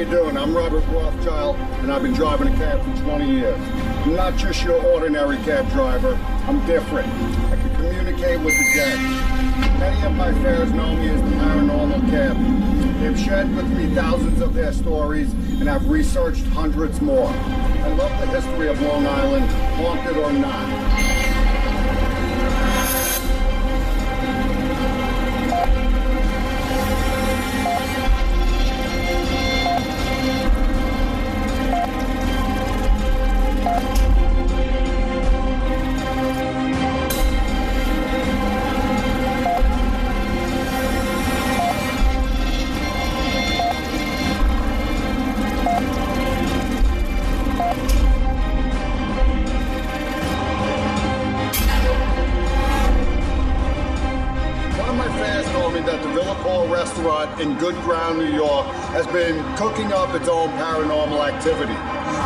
you doing? I'm Robert Rothschild, and I've been driving a cab for 20 years. I'm not just your ordinary cab driver. I'm different. I can communicate with the dead. Many of my fares know me as the Paranormal cabbie. They've shared with me thousands of their stories, and I've researched hundreds more. I love the history of Long Island, haunted or not. Restaurant in Good Ground, New York, has been cooking up its own paranormal activity.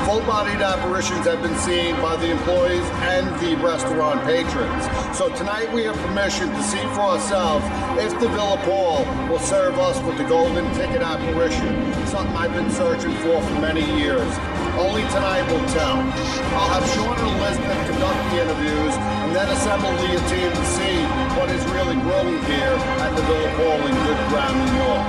Full-bodied apparitions have been seen by the employees and the restaurant patrons. So tonight we have permission to see for ourselves if the Villa Paul will serve us with the golden ticket apparition, something I've been searching for many years. Only tonight will tell. I'll have Sean and Elizabeth conduct the interviews and then assemble the team to see what is really growing here at the Villa Paul in Good Ground, New York.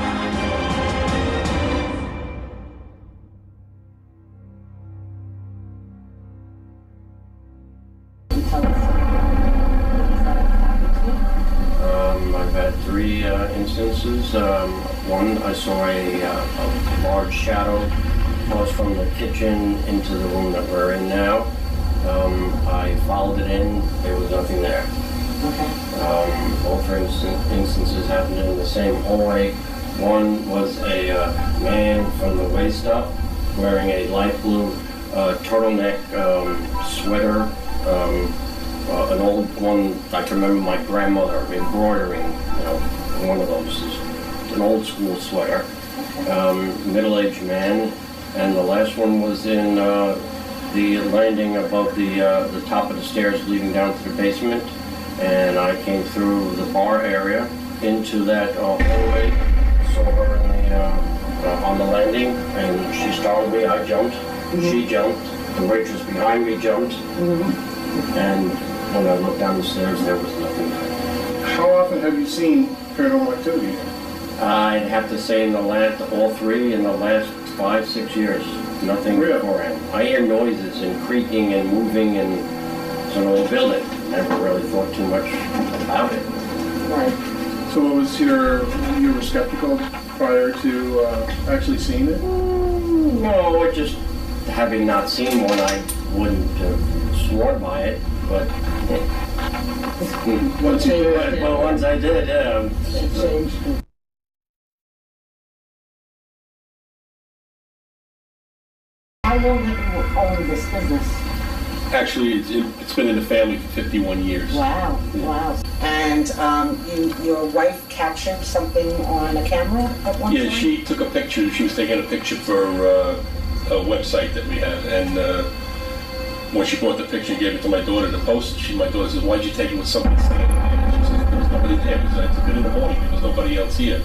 I've had three instances. One, I saw a large shadow cross from the kitchen into the room that we're in now. I followed it in, there was nothing there. Okay. Both instances happened in the same hallway. One was a man from the waist up wearing a light blue turtleneck sweater. An old one, I can remember my grandmother embroidering, one of those. An old school sweater. Middle-aged man. And the last one was in the landing above the top of the stairs leading down to the basement. And I came through the bar area into that hallway, saw her on the landing, and she startled me. I jumped, she jumped, the waitress behind me jumped, and when I looked down the stairs, there was nothing there. How often have you seen paranormal activity? I'd have to say all three in the last 5-6 years. Nothing beforehand. I hear noises and creaking and moving, and it's an old building. Never really thought too much about it. Right. So what was you were skeptical prior to actually seeing it? No, just having not seen one, I wouldn't have sworn by it, but once I did, yeah. It changed. How long have you owned this business? Actually, it's been in the family for 51 years. Wow, wow. And your wife captured something on a camera at one time? Yeah, she took a picture. She was taking a picture for a website that we have. And when she brought the picture and gave it to my daughter to post, my daughter says, "Why'd you take it with somebody standing there?" She says, "There was nobody there because I took it in the morning. There was nobody else here."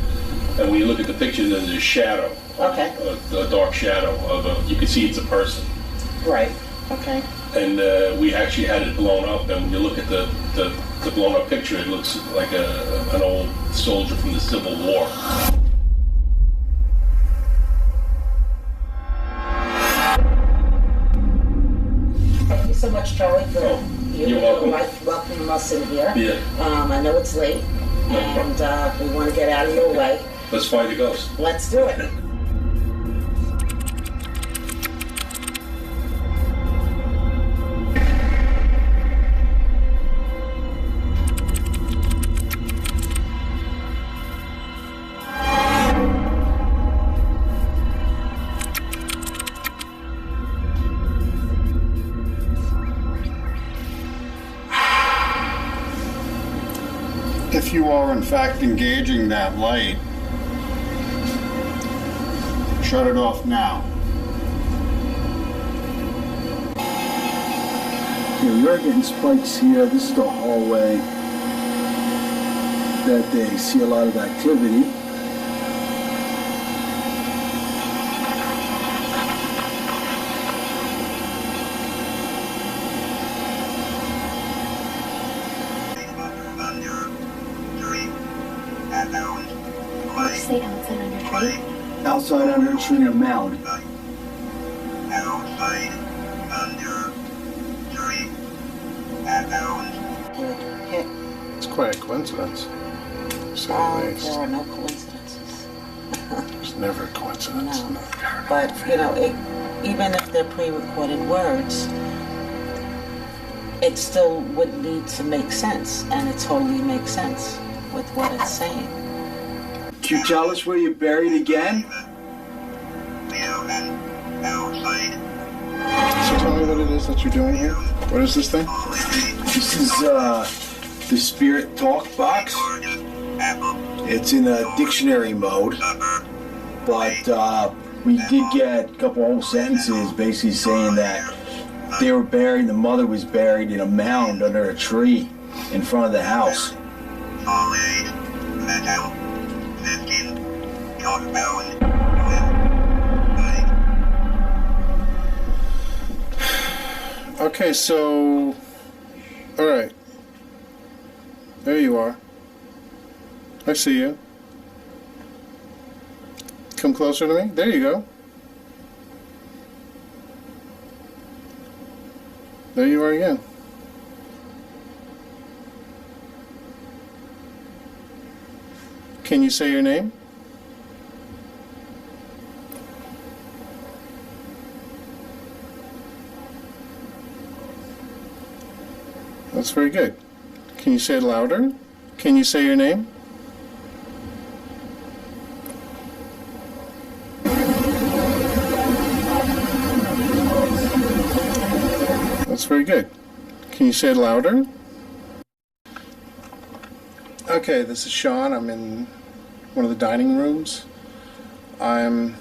And when you look at the picture, there's a shadow. Okay. A dark shadow you can see it's a person. Right. Okay. And we actually had it blown up, and when you look at the blown up picture, it looks like an old soldier from the Civil War. Thank you so much, Charlie, for you're welcome. Welcoming us in here. Yeah. I know it's late, and we want to get out of your way. Let's find the ghost. Let's do it. If you are in fact engaging that light, shut it off now. Yeah, we are getting spikes here. This is the hallway that they see a lot of activity. say outside on your tree? Outside under a tree in a mound. Outside under tree at mound. Where you hit. It's quite a coincidence. So There are no coincidences. there's never a coincidence. No. But, you know, even if they're pre-recorded words, it still would need to make sense, and it totally makes sense with what it's saying. Can you tell us where you're buried again? Outside. So tell me what it is that you're doing here. What is this thing? This is the spirit talk box. It's in a dictionary mode, but we did get a couple whole sentences basically saying that they were buried, the mother was buried in a mound under a tree in front of the house. Solid metal 15 compound. Okay, so... Alright. There you are. I see you. Come closer to me. There you go. There you are again. Can you say your name? That's very good. Can you say it louder? Can you say your name? That's very good. Can you say it louder? Okay, this is Sean. I'm in one of the dining rooms. I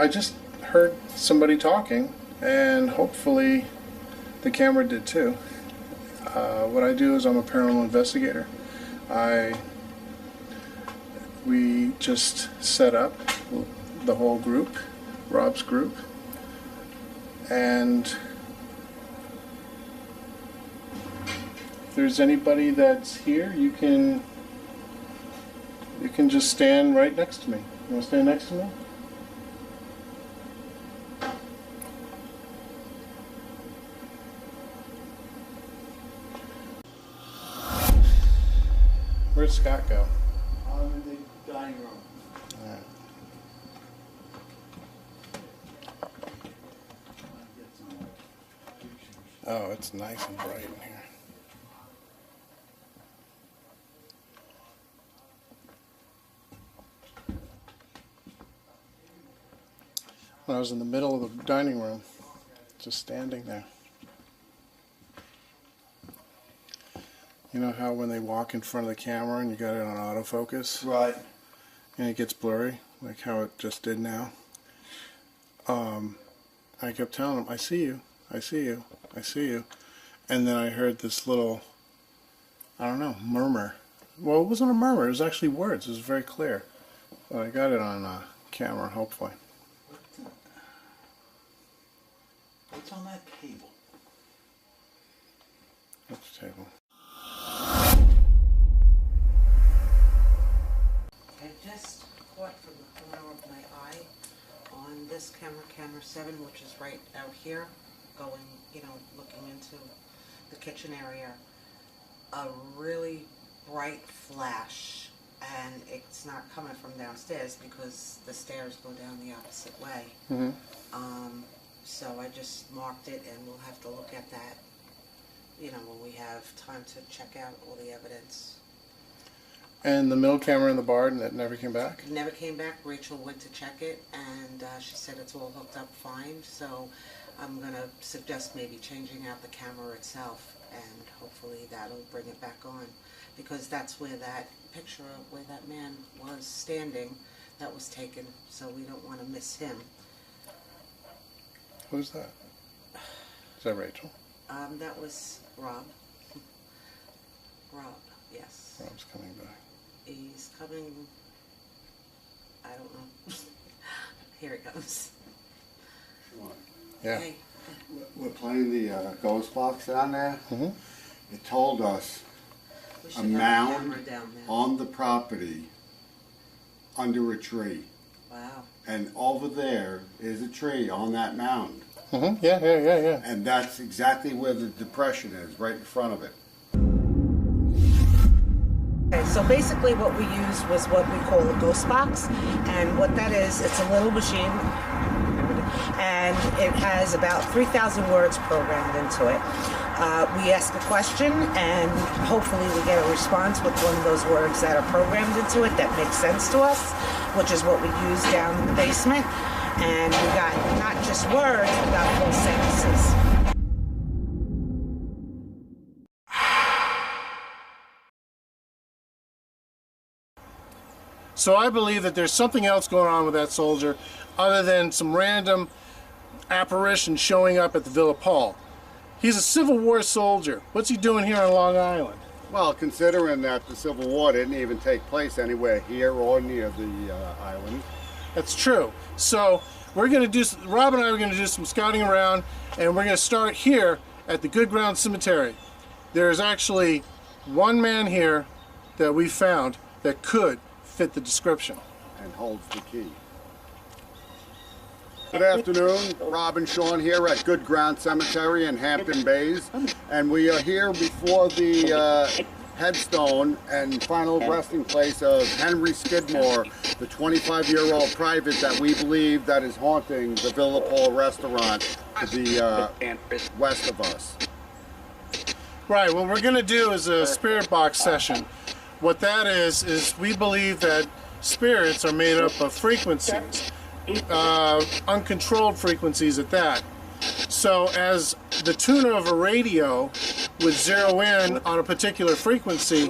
just heard somebody talking, and hopefully the camera did too. What I do is I'm a paranormal investigator. We just set up the whole group, Rob's group, and if there's anybody that's here, you can just stand right next to me. You want to stand next to me? Where'd Scott go? I'm in the dining room. All right. Oh, it's nice and bright in here. I was in the middle of the dining room, just standing there. You know how when they walk in front of the camera and you got it on autofocus? Right. And it gets blurry, like how it just did now. I kept telling him, I see you, I see you, I see you. And then I heard this little, I don't know, murmur. Well, it wasn't a murmur, it was actually words. It was very clear. But I got it on camera, hopefully. What's on that table? What's the table? I just caught from the corner of my eye on this camera 7, which is right out here, going, looking into the kitchen area, a really bright flash, and it's not coming from downstairs because the stairs go down the opposite way. Mm-hmm. So I just marked it, and we'll have to look at that, when we have time to check out all the evidence. And the middle camera in the barn that never came back? Never came back. Rachel went to check it, and she said it's all hooked up fine. So I'm going to suggest maybe changing out the camera itself, and hopefully that'll bring it back on. Because that's where that picture of where that man was standing, that was taken. So we don't want to miss him. Who's that? Is that Rachel? That was Rob. Rob, yes. Rob's coming back. He's coming, I don't know. Here he comes. Yeah. Hey. We're playing the ghost box down there. Mm-hmm. It told us We a should have a mound camera down there. on the property under a tree. Wow. And over there is a tree on that mound. Mm-hmm. Yeah. And that's exactly where the depression is, right in front of it. Okay, so basically what we used was what we call a ghost box, and what that is, it's a little machine, and it has about 3,000 words programmed into it. We ask a question, and hopefully we get a response with one of those words that are programmed into it that makes sense to us, which is what we use down in the basement. And we got not just words, we got full sentences. So I believe that there's something else going on with that soldier other than some random apparition showing up at the Villa Paul. He's a Civil War soldier. What's he doing here on Long Island? Well, considering that the Civil War didn't even take place anywhere here or near the island. That's true. So we're going to do, Rob and I are going to do some scouting around, and we're going to start here at the Good Ground Cemetery. There's actually one man here that we found that could fit the description. And holds the key. Good afternoon, Rob and Sean here at Good Ground Cemetery in Hampton Bays, and we are here before the headstone and final resting place of Henry Skidmore, the 25-year-old private that we believe that is haunting the Villa Paul restaurant to the west of us. Right, what we're going to do is a spirit box session. What that is we believe that spirits are made up of frequencies, uncontrolled frequencies at that. So as the tuner of a radio would zero in on a particular frequency,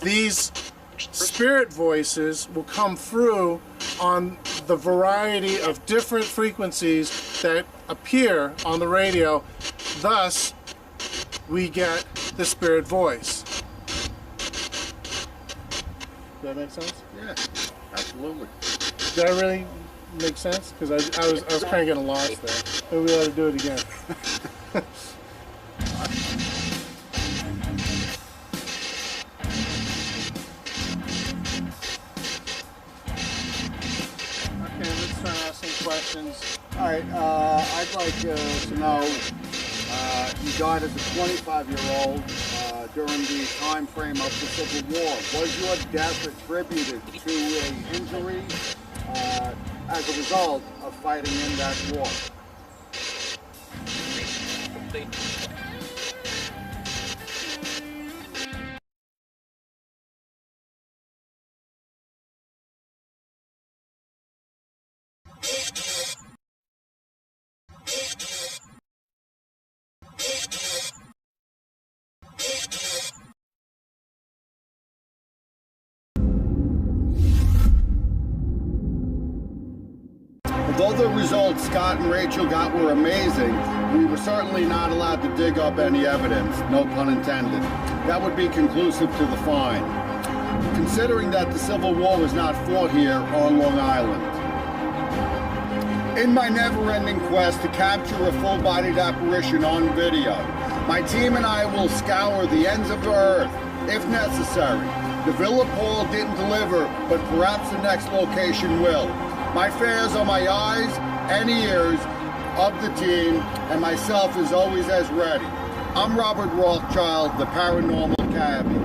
these spirit voices will come through on the variety of different frequencies that appear on the radio. Thus, we get the spirit voice. Does that make sense? Yeah, absolutely. Did that really make sense? Because I was kind of getting lost there. Maybe we ought to do it again. Okay, let's start asking questions. All right, I'd like to know, you died as a 25-year-old during the time frame of the Civil War. Was your death attributed to an injury as a result of fighting in that war? Although the results Scott and Rachel got were amazing, we were certainly not allowed to dig up any evidence, no pun intended. That would be conclusive to the find, considering that the Civil War was not fought here on Long Island. In my never-ending quest to capture a full-bodied apparition on video, my team and I will scour the ends of the earth, if necessary. The Villa Paul didn't deliver, but perhaps the next location will. My fears are my eyes and ears of the team, and myself is always as ready. I'm Robert Rothschild, the Paranormal Cabbie.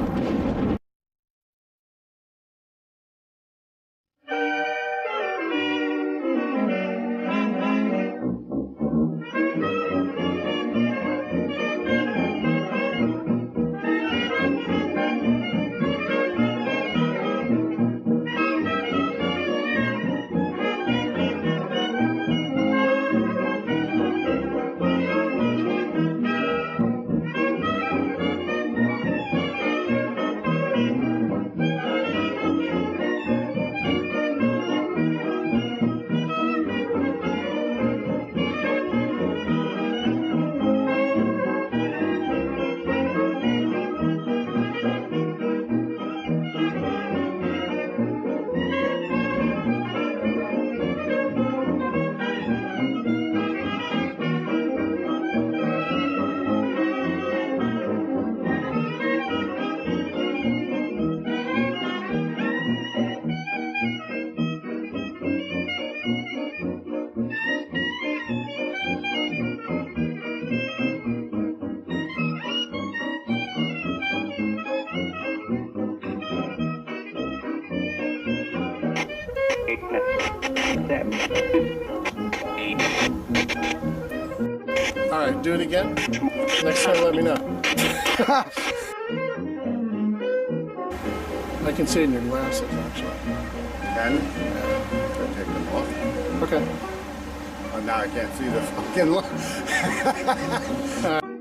Alright, do it again. Next time, let me know. I can see it in your glasses, actually. Can? Gotta take them off. Okay. Oh, now I can't see the fucking look.